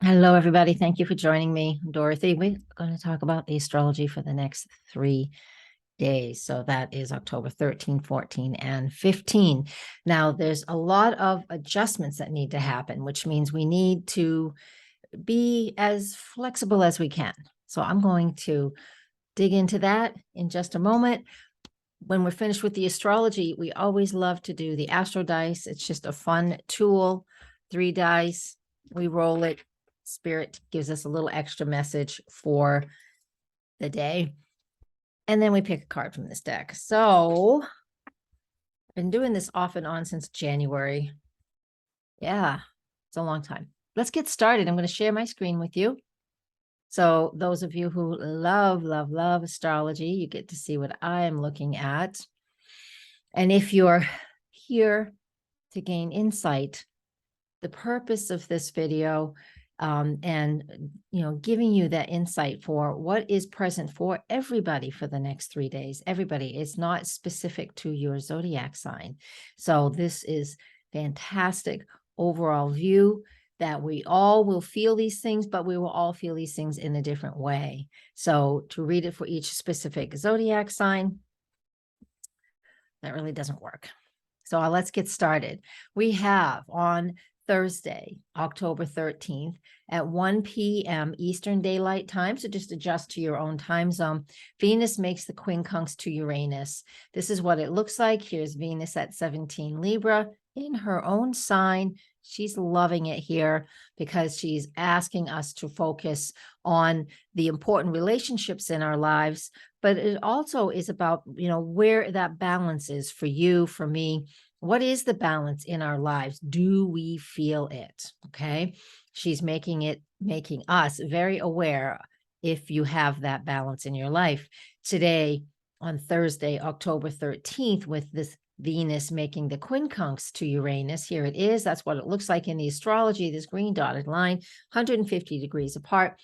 Hello, everybody. Thank you for joining me. I'm Dorothy. We're going to talk about the astrology for the next 3 days. So that is October 13, 14, and 15. Now, there's a lot of adjustments that need to happen, which means we need to be as flexible as we can. So I'm going to dig into that in just a moment. When we're finished with the astrology, we always love to do the astro dice. It's just a fun tool. 3 dice, we roll it. Spirit gives us a little extra message for the day. And then we pick a card from this deck. So I've been doing this off and on since January. Yeah, it's a long time. Let's get started. I'm going to share my screen with you. So those of you who love astrology, you get to see what I'm looking at. And if you're here to gain insight, the purpose of this video and giving you that insight for what is present for everybody for the next 3 days. Everybody, it's not specific to your zodiac sign. So this is fantastic overall view that we all will feel these things, but we will all feel these things in a different way. So to read it for each specific zodiac sign, that really doesn't work. So let's get started. We have on Thursday, October 13th at 1 p.m. Eastern Daylight Time. So just adjust to your own time zone. Venus makes the quincunx to Uranus. This is what it looks like. Here's Venus at 17 Libra in her own sign. She's loving it here because she's asking us to focus on the important relationships in our lives. But it also is about, where that balance is for you, for me. What is the balance in our lives? Do we feel it? Okay. She's making us very aware if you have that balance in your life. Today, on Thursday, October 13th, with this Venus making the quincunx to Uranus, here it is. That's what it looks like in the astrology, this green dotted line, 150 degrees apart.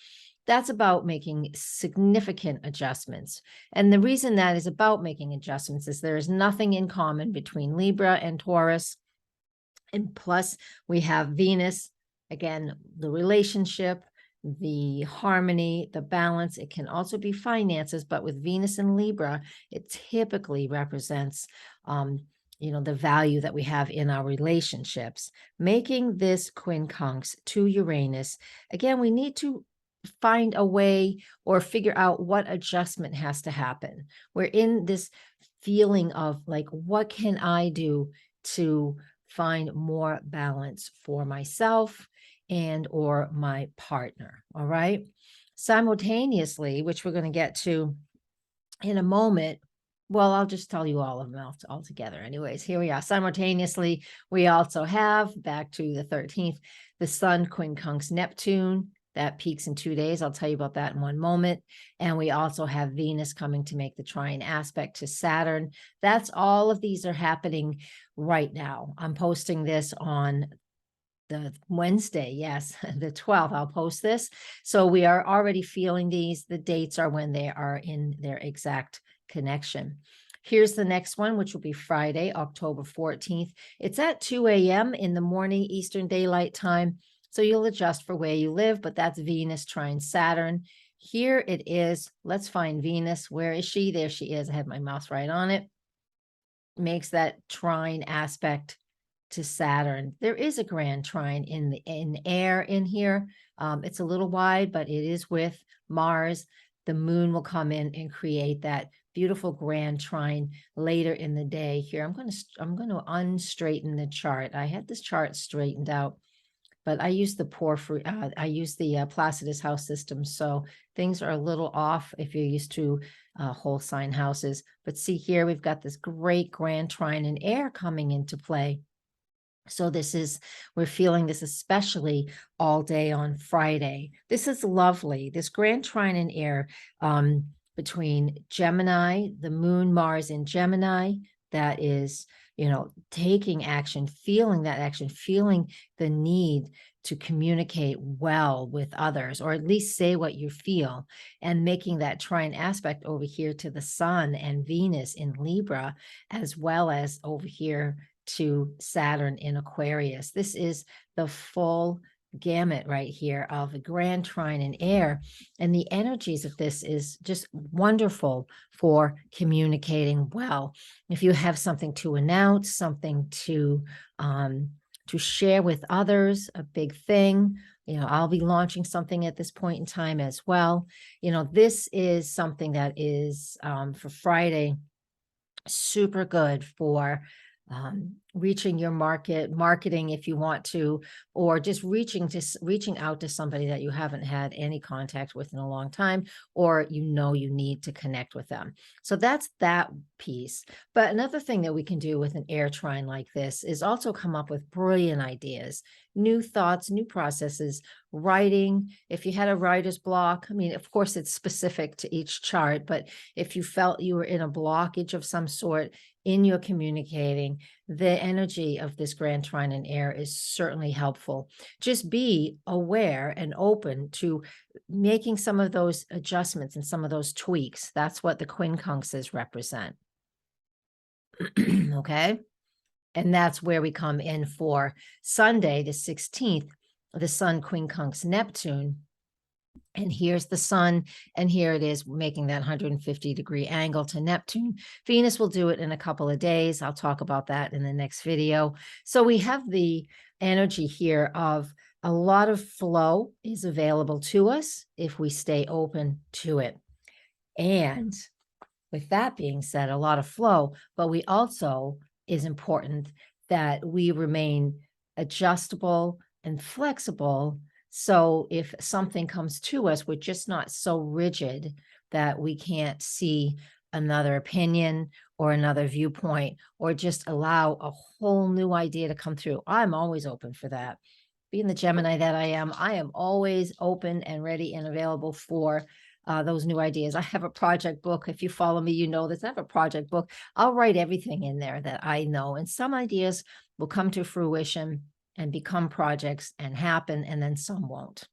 That's about making significant adjustments. And the reason that is about making adjustments is there is nothing in common between Libra and Taurus. And plus, we have Venus, again, the relationship, the harmony, the balance. It can also be finances, but with Venus and Libra, it typically represents the value that we have in our relationships. Making this quincunx to Uranus, again, we need to find a way or figure out what adjustment has to happen. We're in this feeling of like, what can I do to find more balance for myself and or my partner? All right. Simultaneously, which we're going to get to in a moment. Well, I'll just tell you all of them all together. Anyways, here we are. Simultaneously, we also have, back to the 13th, the Sun quincunx Neptune. That peaks in 2 days. I'll tell you about that in one moment. And we also have Venus coming to make the trine aspect to Saturn. That's all of these are happening right now. I'm posting this on the Wednesday. Yes, the 12th. I'll post this. So we are already feeling these. The dates are when they are in their exact connection. Here's the next one, which will be Friday, October 14th. It's at 2 a.m. in the morning, Eastern Daylight Time. So you'll adjust for where you live, but that's Venus trine Saturn. Here it is. Let's find Venus. Where is she? There she is. I have my mouse right on it. Makes that trine aspect to Saturn. There is a grand trine in air in here. It's a little wide, but it is with Mars. The moon will come in and create that beautiful grand trine later in the day. Here, I'm going to unstraighten the chart. I had this chart straightened out, but I use the Placidus house system. So things are a little off if you're used to whole sign houses. But see here, we've got this great grand trine in air coming into play. So we're feeling this especially all day on Friday. This is lovely. This grand trine in air between Gemini, the moon, Mars in Gemini, that is, taking action, feeling that action, feeling the need to communicate well with others, or at least say what you feel, and making that trine aspect over here to the Sun and Venus in Libra, as well as over here to Saturn in Aquarius. This is the full gamut right here of a grand trine in air, and the energies of this is just wonderful for communicating well. If you have something to announce, something to share with others, a big thing, I'll be launching something at this point in time as well. This is something that is for Friday, super good for reaching your marketing if you want to, or just reaching out to somebody that you haven't had any contact with in a long time, or you need to connect with them. So that's that piece. But another thing that we can do with an air trine like this is also come up with brilliant ideas, new thoughts, new processes, writing. If you had a writer's block, I mean, of course it's specific to each chart, but if you felt you were in a blockage of some sort in your communicating, the energy of this grand trine in air is certainly helpful. Just be aware and open to making some of those adjustments and some of those tweaks. That's what the quincunxes represent. Okay. And that's where we come in for Sunday, the 16th, the Sun quincunx Neptune. And here's the sun, and here it is making that 150-degree angle to Neptune. Venus will do it in a couple of days. I'll talk about that in the next video. So we have the energy here of a lot of flow is available to us if we stay open to it. And with that being said, a lot of flow, but we also is important that we remain adjustable and flexible. So if something comes to us, we're just not so rigid that we can't see another opinion or another viewpoint, or just allow a whole new idea to come through. I'm always open for that. Being the Gemini that I am always open and ready and available for those new ideas. I have a project book. If you follow me, you know this. I have a project book. I'll write everything in there that I know, and some ideas will come to fruition and become projects and happen, and then some won't.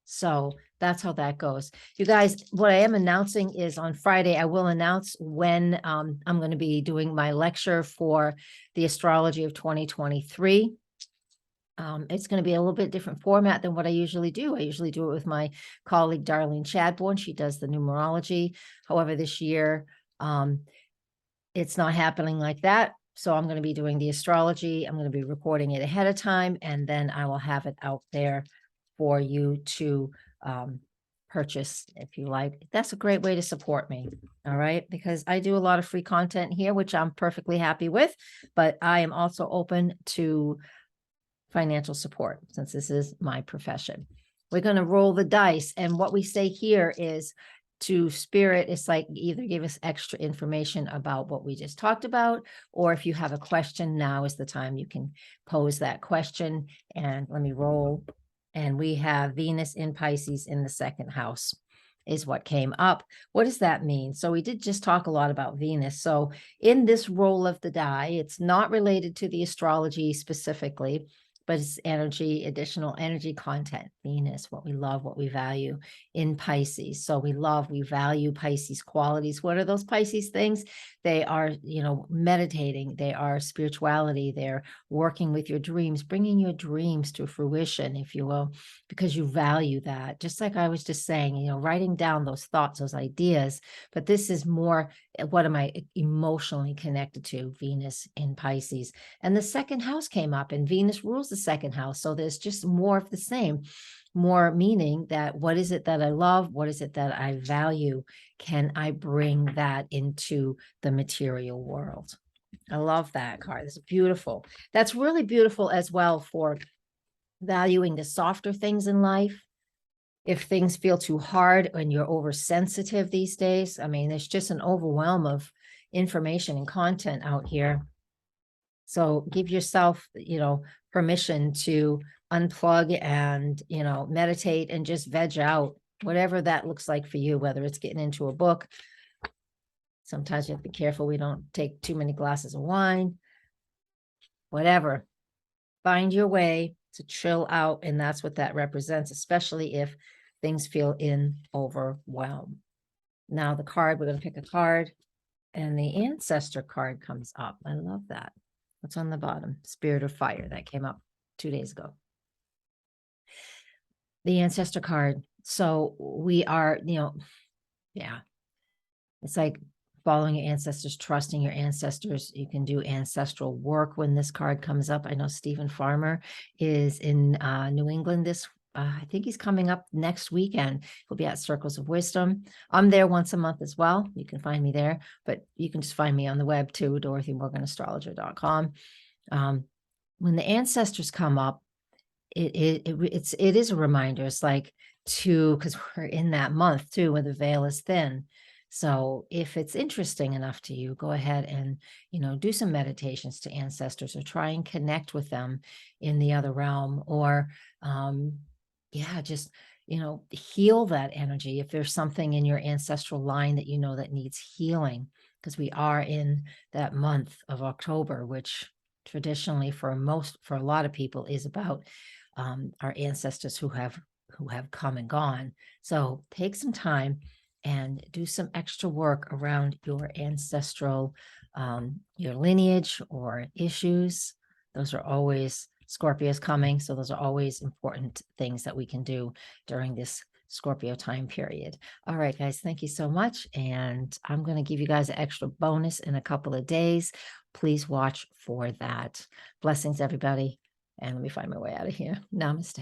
So that's how that goes. You guys, what I am announcing is on Friday, I will announce when I'm going to be doing my lecture for the Astrology of 2023. It's going to be a little bit different format than what I usually do. I usually do it with my colleague, Darlene Chadbourne. She does the numerology. However, this year, it's not happening like that. So I'm going to be doing the astrology. I'm going to be recording it ahead of time, and then I will have it out there for you to purchase if you like. That's a great way to support me. All right. Because I do a lot of free content here, which I'm perfectly happy with, but I am also open to financial support since this is my profession. We're going to roll the dice. And what we say here is to spirit, it's like either give us extra information about what we just talked about, or if you have a question, now is the time you can pose that question. And let me roll. And we have Venus in Pisces in the second house is what came up. What does that mean? So we did just talk a lot about Venus. So in this roll of the die, it's not related to the astrology specifically, but it's energy, additional energy content. Venus, what we love, what we value in Pisces. So we value Pisces qualities. What are those Pisces things? They are, meditating. They are spirituality. They're working with your dreams, bringing your dreams to fruition, if you will, because you value that. Just like I was just saying, writing down those thoughts, those ideas. But this is more, what am I emotionally connected to? Venus in Pisces. And the second house came up, and Venus rules the second house. So there's just more of the same, more meaning that what is it that I love? What is it that I value? Can I bring that into the material world? I love that card. It's beautiful. That's really beautiful as well for valuing the softer things in life. If things feel too hard and you're oversensitive these days, I mean, there's just an overwhelm of information and content out here. So give yourself, permission to unplug and, meditate and just veg out, whatever that looks like for you, whether it's getting into a book. Sometimes you have to be careful we don't take too many glasses of wine, whatever. Find your way to chill out. And that's what that represents, especially if things feel in overwhelm. Now the card, we're going to pick a card, and the ancestor card comes up. I love that. What's on the bottom? Spirit of fire. That came up 2 days ago. the ancestor card. So we are, yeah, it's like following your ancestors, trusting your ancestors. You can do ancestral work when this card comes up. I know Stephen Farmer is in New England I think he's coming up next weekend. He'll be at Circles of Wisdom. I'm there once a month as well. You can find me there, but you can just find me on the web too, DorothyMorganAstrologer.com. When the ancestors come up, it is a reminder. It's like because we're in that month too, where the veil is thin. So if it's interesting enough to you, go ahead and, do some meditations to ancestors or try and connect with them in the other realm, or, just, heal that energy. If there's something in your ancestral line that that needs healing, because we are in that month of October, which traditionally for a lot of people is about our ancestors who have come and gone. So take some time and do some extra work around your ancestral, your lineage or issues. Those are always Scorpios coming. So those are always important things that we can do during this Scorpio time period. All right, guys, thank you so much. And I'm going to give you guys an extra bonus in a couple of days. Please watch for that. Blessings, everybody. And let me find my way out of here. Namaste.